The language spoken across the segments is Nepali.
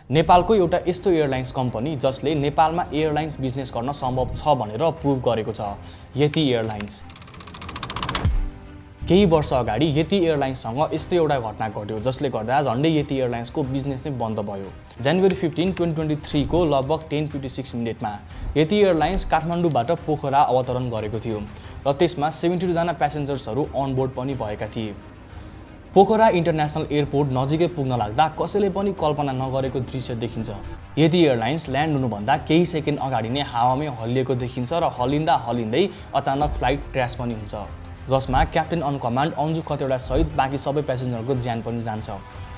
नेपालको एउटा यस्तो एयरलाइन्स कम्पनी जसले नेपालमा एयरलाइन्स बिजनेस गर्न सम्भव छ भनेर प्रुभ गरेको छ, यति एयरलाइन्स। केही वर्ष अगाडि यति एयरलाइन्ससँग यस्तो एउटा घटना घट्यो जसले गर्दा झन्डै यति एयरलाइन्सको बिजनेस नै बन्द भयो। जनवरी 15, 2023 को लगभग 10:56 मिनेटमा यति एयरलाइन्स काठमाडौँबाट पोखरा अवतरण गरेको थियो र त्यसमा 72 जना प्यासेन्जर्सहरू अनबोर्ड पनि भएका थिए। पोखरा इन्टरनेसनल एयरपोर्ट नजिकै पुग्न लाग्दा कसैले पनि कल्पना नगरेको दृश्य देखिन्छ। यति एयरलाइन्स ल्यान्ड हुनुभन्दा केही सेकेन्ड अगाडि नै हावामै हल्लिएको देखिन्छ र हल्लिँदै अचानक फ्लाइट क्र्यास पनि हुन्छ, जसमा captain in command Anju Khatiwada सहित बाँकी सबै प्यासेन्जरको ज्यान पनि जान्छ।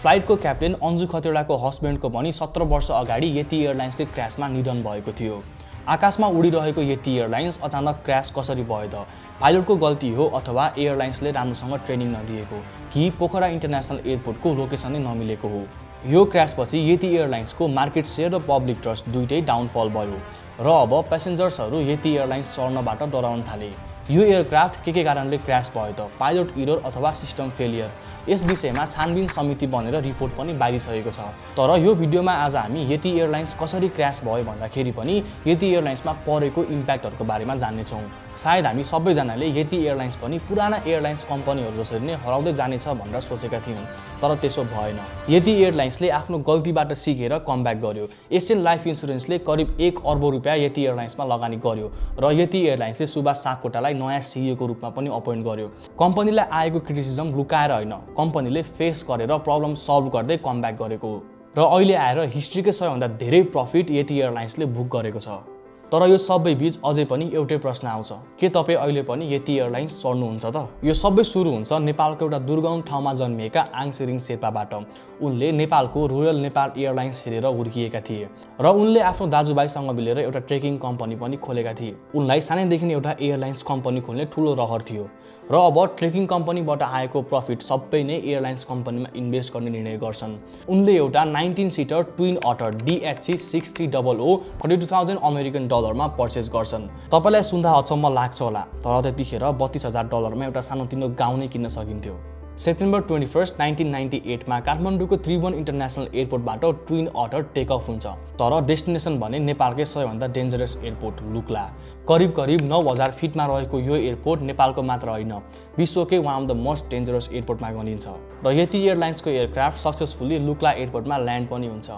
फ्लाइटको क्याप्टेन अन्जु खतिवडाको हस्बेन्डको पनि 17 वर्ष अगाडि यति एयरलाइन्सकै क्र्यासमा निधन भएको थियो। आकाशमा उडिरहेको यति एयरलाइन्स अचानक क्र्यास कसरी भयो त? पाइलटको गल्ती हो अथवा एयरलाइन्सले राम्रोसँग ट्रेनिङ नदिएको कि पोखरा इन्टरनेसनल एयरपोर्टको लोकेसन नै नमिलेको हो? यो क्र्यासपछि यति एयरलाइन्सको मार्केट सेयर र पब्लिक ट्रस्ट दुइटै डाउनफल भयो र अब प्यासेन्जर्सहरू यति एयरलाइन्स चढ्नबाट डराउन थाले। यो एयरक्राफ्ट के कारणले क्र्यास भयो त? पाइलट इरर अथवा सिस्टम फेलियर? यस विषयमा छानबिन समिति बनेर रिपोर्ट पनि बाहिरिसकेको छ। तर यो भिडियोमा आज हामी यति एयरलाइन्स कसरी क्र्यास भयो भन्दाखेरि पनि यति एयरलाइन्समा परेको इम्प्याक्टहरूको बारेमा जान्नेछौँ। सायद हामी सबैजनाले यति एयरलाइन्स पनि पुराना एयरलाइन्स कम्पनीहरू जसरी नै हराउँदै जानेछ भनेर सोचेका थियौँ, तर त्यसो भएन। यति एयरलाइन्सले आफ्नो गल्तीबाट सिकेर कमब्याक गर्यो। एसियन लाइफ इन्सुरेन्सले करिब 1 अर्ब रुपियाँ यति एयरलाइन्समा लगानी गर्यो र यति एयरलाइन्सले सुभाष सापकोटालाई नयाँ सिइओको रूपमा पनि अपोइन्ट गर्यो। कम्पनीलाई आएको क्रिटिसिजम लुकाएर होइन, कम्पनीले फेस गरेर प्रब्लम सल्भ गर्दै कमब्याक गरेको र अहिले आएर हिस्ट्रीकै सबैभन्दा धेरै प्रफिट यति एयरलाइन्सले बुक गरेको छ। तर यो सबै बीच अझै पनि एउटै प्रश्न आउँछ, के तपाईँ अहिले पनि यति एयरलाइन्स चढ्नुहुन्छ त? यो सबै सुरु हुन्छ नेपालको एउटा दुर्गम ठाउँमा जन्मिएका आङसिरिङ शेर्पाबाट। उनले नेपालको रोयल नेपाल एयरलाइन्स हेरेर हुर्किएका थिए र उनले आफ्नो दाजुभाइसँग मिलेर एउटा ट्रेकिङ कम्पनी पनि खोलेका थिए। उनलाई सानैदेखि एउटा एयरलाइन्स कम्पनी खोल्ने ठुलो रहर थियो र अब ट्रेकिङ कम्पनीबाट आएको प्रफिट सबै नै एयरलाइन्स कम्पनीमा इन्भेस्ट गर्ने निर्णय गर्छन्। उनले एउटा 19 seater twin otter DHC 6300 $42,000 American डलरमा पर्चेस गर्छन्। तपाईलाई सुन्दा अचम्म लाग्छ होला, तर त्यतिखेर $32,000 मा एउटा सानोतिनो गाउँ नै किन्न सकिन्थ्यो। सेप्टेम्बर 21, 1998 मा काठमाडौँको त्रिभुवन इन्टरनेसनल एयरपोर्टबाट ट्विन अटर टेक अफ हुन्छ, तर डेस्टिनेसन भने नेपालकै सबैभन्दा डेन्जरस एयरपोर्ट लुक्ला। करिब 9,000 फिटमा रहेको यो एयरपोर्ट नेपालको मात्र होइन, विश्वकै one of the most dangerous एयरपोर्टमा गनिन्छ र यति एयरलाइन्सको एयरक्राफ्ट सक्सेसफुली लुक्ला एयरपोर्टमा ल्यान्ड पनि हुन्छ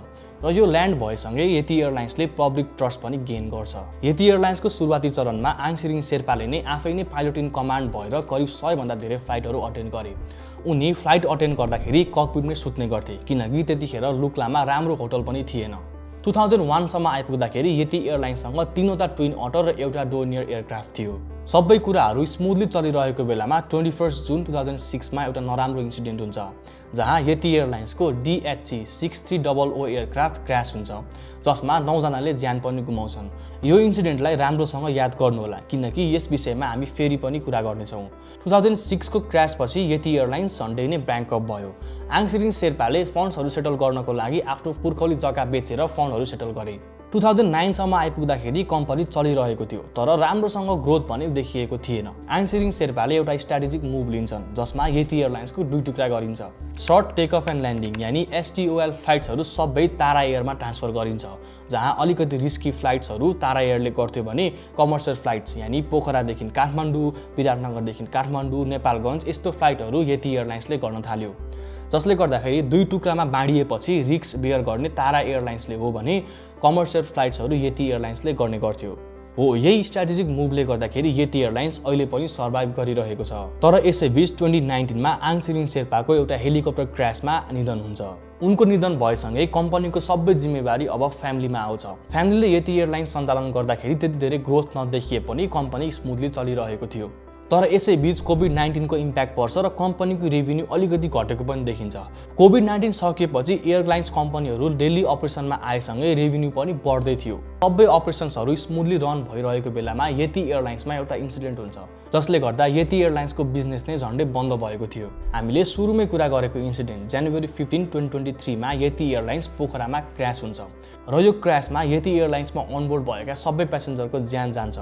र यो ल्यान्ड भएसँगै यति एयरलाइन्सले पब्लिक ट्रस्ट पनि गेन गर्छ। यति एयरलाइन्सको सुरुवाती चरणमा आङसिरिङ शेर्पाले नै आफै नै पाइलट इन कमान्ड भएर करिब 100 भन्दा धेरै फ्लाइटहरू अटेन्ड गरे। उनी फ्लाइट अटेन्ड गर्दाखेरि ककपिटमै सुत्ने गर्थे किनकि त्यतिखेर लुक्लामा राम्रो होटल पनि थिएन। 2001 सम्म आइपुग्दाखेरि यति एयरलाइन्ससँग 3वटा ट्विन अटर र एउटा डोर्नियर एयरक्राफ्ट थियो। सबै कुराहरू स्मुथली चलिरहेको बेलामा 21 जुन 2006 मा एउटा नराम्रो इन्सिडेन्ट हुन्छ, जहाँ यति एयरलाइन्सको DHC 6300 एयरक्राफ्ट क्र्यास हुन्छ, जसमा 9 जनाले ज्यान पनि गुमाउँछन्। यो इन्सिडेन्टलाई राम्रोसँग याद गर्नुहोला किनकि यस विषयमा हामी फेरि पनि कुरा गर्नेछौँ। 2006 को क्र्यासपछि यति एयरलाइन्स झन्डै नै ब्याङ्करप्ट भयो। आङसिरिङ शेर्पाले फन्ड्सहरू सेटल गर्नको लागि आफ्नो पुर्खौली जग्गा बेचेर फन्डहरू सेटल गरे। 2009 सम्म आइपुग्दाखेरि कम्पनी चलिरहेको थियो, तर राम्रोसँग ग्रोथ पनि देखिएको थिएन। आङसिरिङ शेर्पाले एउटा स्ट्र्याटेजिक मुभ लिन्छन् जसमा यति एयरलाइन्सको 2 टुक्रा गरिन्छ। Short take off and landing यानी STOL फ्लाइट्सहरू सबै तारा एयरमा ट्रान्सफर गरिन्छ, जहाँ अलिकति रिस्की फ्लाइट्सहरू तारा एयरले गर्थ्यो भने कमर्सियल फ्लाइट्स यानी पोखरादेखि काठमाडौँ, विराटनगरदेखि काठमाडौँ, नेपालगञ्ज यस्तो फ्लाइटहरू यति एयरलाइन्सले गर्न थाल्यो, जसले गर्दाखेरि 2 टुक्रामा बाँडिएपछि रिस्क बेयर गर्ने तारा एयरलाइन्सले हो भने कमर्सियल फ्लाइट्सहरू यति एयरलाइन्सले गर्ने गर्थ्यो। हो, यही स्ट्र्याटेजिक मुभले गर्दाखेरि यति एयरलाइन्स अहिले पनि सर्भाइभ गरिरहेको छ। तर यसैबीच 2019 मा आङसिरिङ शेर्पाको एउटा हेलिकप्टर क्र्यासमा निधन हुन्छ। उनको निधन भएसँगै कम्पनीको सबै जिम्मेवारी अब फ्यामिलीमा आउँछ। फ्यामिलीले यति एयरलाइन्स सञ्चालन गर्दाखेरि त्यति धेरै ग्रोथ नदेखिए पनि कम्पनी स्मुथली चलिरहेको थियो। तर यसैबीच कोभिड-19 को इम्प्याक्ट पर्छ र कम्पनीको रेभिन्यू अलिकति घटेको पनि देखिन्छ। कोभिड-19 सकिएपछि एयरलाइन्स कम्पनीहरू डेली अपरेसनमा आएसँगै रेभिन्यू पनि बढ्दै थियो। सबै अपरेसन्सहरू स्मुथली रन भइरहेको बेलामा यति एयरलाइन्समा एउटा इन्सिडेन्ट हुन्छ, जसले गर्दा यति एयरलाइन्सको बिजनेस नै झन्डै बन्द भएको थियो। हामीले सुरुमै कुरा गरेको इन्सिडेन्ट जनवरी 15, 2023 मा यति एयरलाइन्स पोखरामा क्र्यास हुन्छ र यो क्र्यासमा यति एयरलाइन्समा अनबोर्ड भएका सबै प्यासेन्जरको ज्यान जान्छ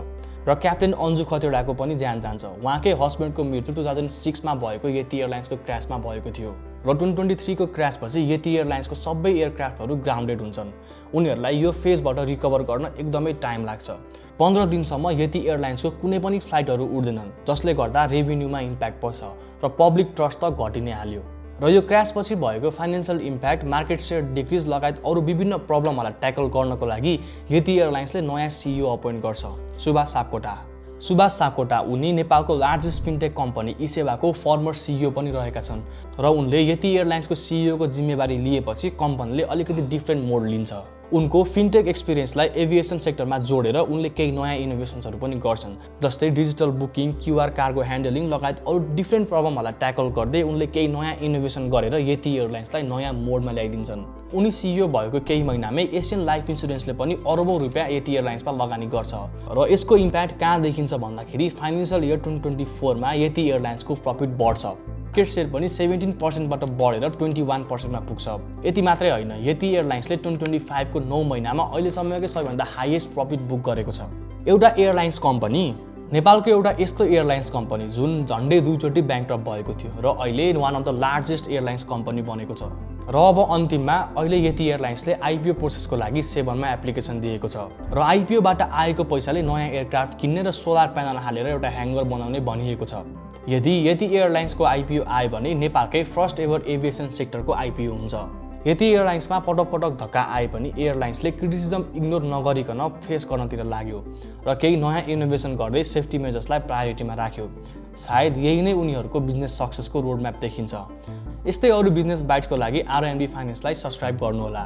र क्याप्टेन अन्जु खतिवडाको पनि ज्यान जान्छ। उहाँकै हस्बेन्डको मृत्यु 2006 मा भएको यति एयरलाइन्सको क्र्यासमा भएको थियो। र 2023 को क्र्यासपछि यति एयरलाइन्सको सबै एयरक्राफ्टहरू ग्राउन्डेड हुन्छन्। उनीहरूलाई यो फेजबाट रिकभर गर्न एकदमै टाइम लाग्छ। 15 दिनसम्म यति एयरलाइन्सको कुनै पनि फ्लाइटहरू उड्दैनन्, जसले गर्दा रेभिन्यूमा इम्प्याक्ट पर्छ र पब्लिक ट्रस्ट त घटि नै हाल्यो। र यो क्र्यासपछि भएको financial impact, market share decrease लगायत अरू विभिन्न प्रब्लमहरूलाई ट्याकल गर्नको लागि यति एयरलाइन्सले नयाँ सिइओ अपोइन्ट गर्छ, सुभाष सापकोटा। सुभाष सापकोटा उनी नेपालको लार्जेस्ट फिन्टेक कम्पनी इसेवाको फर्मर सिइओ पनि रहेका छन् र उनले यति एयरलाइन्सको सिइओको जिम्मेवारी लिएपछि कम्पनीले अलिकति डिफ्रेन्ट मोड लिन्छ। उनको फिन्टेक एक्सपिरियन्सलाई एभिएसन सेक्टरमा जोडेर उनले केही नयाँ इनोभेसन्सहरू पनि गर्छन्, जस्तै digital booking, QR cargo handling लगायत अरू डिफ्रेन्ट प्रब्लमहरूलाई ट्याकल गर्दै उनले केही नयाँ इनोभेसन गरेर यति एयरलाइन्सलाई नयाँ मोडमा ल्याइदिन्छन्। उनी सिइओ भएको केही महिनामै एसियन लाइफ इन्सुरेन्सले पनि अरबौं रुपियाँ यति एयरलाइन्समा लगानी गर्छ र यसको इम्प्याक्ट कहाँ देखिन्छ भन्दाखेरि फाइनेन्सियल इयर 2024 मा यति एयरलाइन्सको प्रफिट बढ्छ। मार्केट सेयर पनि 17% बढेर 21% पुग्छ। यति मात्रै होइन, यति एयरलाइन्सले 2025 को 9 महिनामा अहिलेसम्मकै सबैभन्दा हाईएस्ट प्रफिट बुक गरेको छ। एउटा एयरलाइन्स कम्पनी, नेपालको एउटा यस्तो एयरलाइन्स कम्पनी जुन झन्डै 2 चोटि ब्याङ्क्रप्ट भएको थियो र अहिले one of the largest airlines company बनेको छ। र अब अन्तिममा अहिले यति एयरलाइन्सले आइपिओ प्रोसेसको लागि सेभनमा एप्लिकेसन दिएको छ र आइपिओबाट आएको पैसाले नयाँ एयरक्राफ्ट किन्ने र सोलर प्यानल हालेर एउटा ह्याङ्गर बनाउने भनिएको छ। यदि यति एयरलाइन्सको आइपिओ आयो भने नेपालकै फर्स्ट एभर एभिएसन सेक्टरको आइपिओ हुन्छ। यति एयरलाइन्समा पटक धक्का आए पनि एयरलाइन्सले क्रिटिसिजम इग्नोर नगरिकन फेस गर्नतिर लाग्यो र केही नयाँ इनोभेसन गर्दै सेफ्टी मेजर्सलाई प्रायोरिटीमा राख्यो। सायद यही नै उनीहरूको बिजनेस सक्सेसको रोडम्याप देखिन्छ। यस्तै अरू बिजनेस बाइट्सको लागि RMB फाइनेन्सलाई सब्सक्राइब गर्नुहोला।